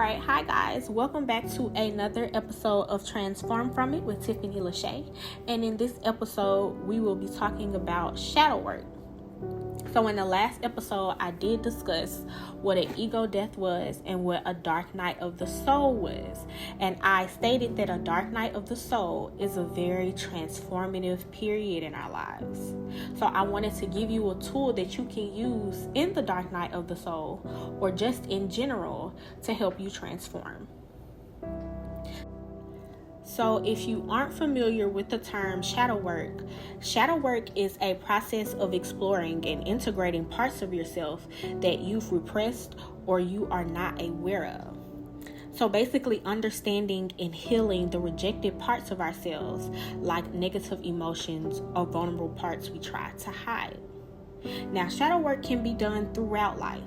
Alright, hi guys, welcome back to another episode of Transform From It with Tiffany Lashea. And in this episode, we will be talking about shadow work. So in the last episode, I did discuss what an ego death was and what a dark night of the soul was. And I stated that a dark night of the soul is a very transformative period in our lives. So I wanted to give you a tool that you can use in the dark night of the soul or just in general to help you transform. So if you aren't familiar with the term shadow work is a process of exploring and integrating parts of yourself that you've repressed or you are not aware of. So basically understanding and healing the rejected parts of ourselves, like negative emotions or vulnerable parts we try to hide. Now, shadow work can be done throughout life.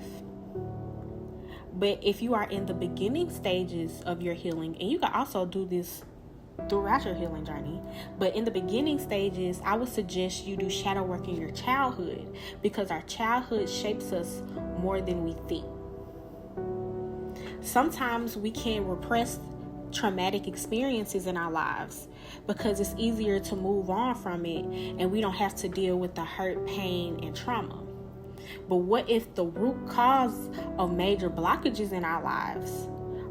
But if you are in the beginning stages of your healing, and you can also do this throughout your healing journey, but in the beginning stages, I would suggest you do shadow work in your childhood because our childhood shapes us more than we think. Sometimes we can repress traumatic experiences in our lives because it's easier to move on from it and we don't have to deal with the hurt, pain, and trauma. But what if the root cause of major blockages in our lives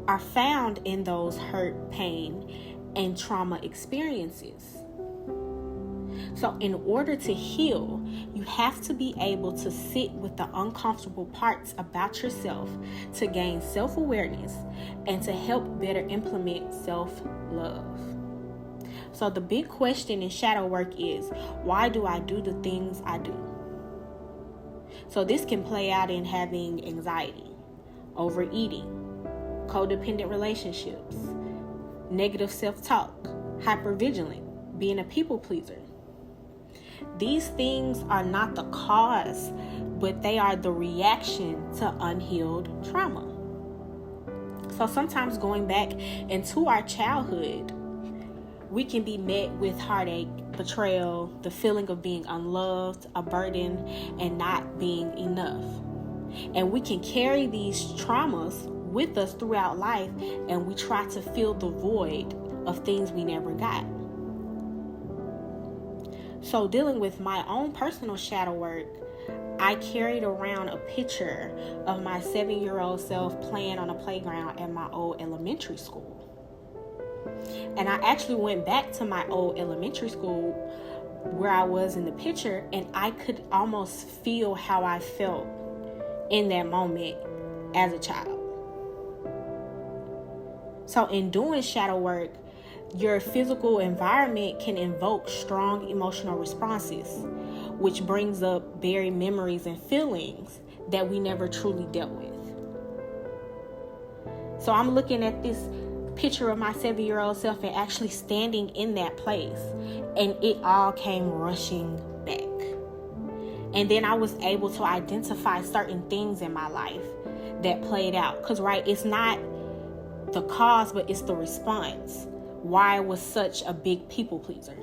are found in those hurt, pain, and trauma experiences? So in order to heal, you have to be able to sit with the uncomfortable parts about yourself to gain self-awareness and to help better implement self-love. So the big question in shadow work is, why do I do the things I do? So this can play out in having anxiety, overeating, codependent relationships, negative self-talk, hypervigilant, being a people pleaser. These things are not the cause, but they are the reaction to unhealed trauma. So sometimes going back into our childhood, we can be met with heartache, betrayal, the feeling of being unloved, a burden, and not being enough. And we can carry these traumas with us throughout life, and we try to fill the void of things we never got. So dealing with my own personal shadow work, I carried around a picture of my 7-year-old self playing on a playground at my old elementary school. And I actually went back to my old elementary school where I was in the picture, and I could almost feel how I felt in that moment as a child. So in doing shadow work, your physical environment can invoke strong emotional responses, which brings up buried memories and feelings that we never truly dealt with. So I'm looking at this picture of my 7-year-old self and actually standing in that place, and it all came rushing back. And then I was able to identify certain things in my life that played out, because it's not the cause, but it's the response. Why I was such a big people pleaser.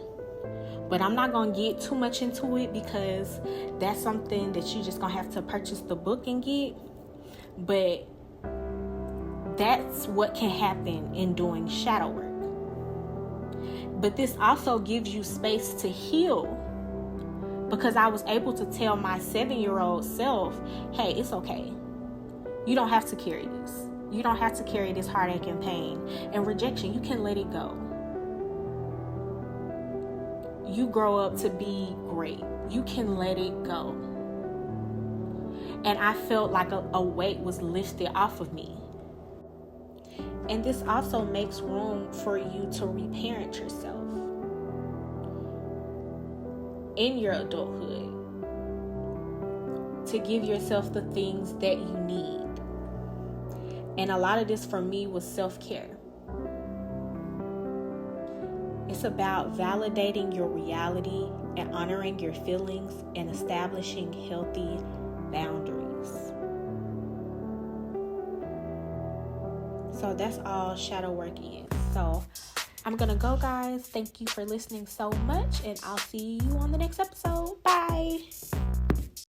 But I'm not going to get too much into it because that's something that you just going to have to purchase the book and get. But that's what can happen in doing shadow work. But this also gives you space to heal, because I was able to tell my 7-year-old self, hey, it's okay. You don't have to carry this. You don't have to carry this heartache and pain and rejection. You can let it go. You grow up to be great. You can let it go. And I felt like a weight was lifted off of me. And this also makes room for you to reparent yourself in your adulthood, to give yourself the things that you need. And a lot of this for me was self-care. It's about validating your reality and honoring your feelings and establishing healthy boundaries. So that's all shadow work is. So I'm gonna go, guys. Thank you for listening so much, and I'll see you on the next episode. Bye.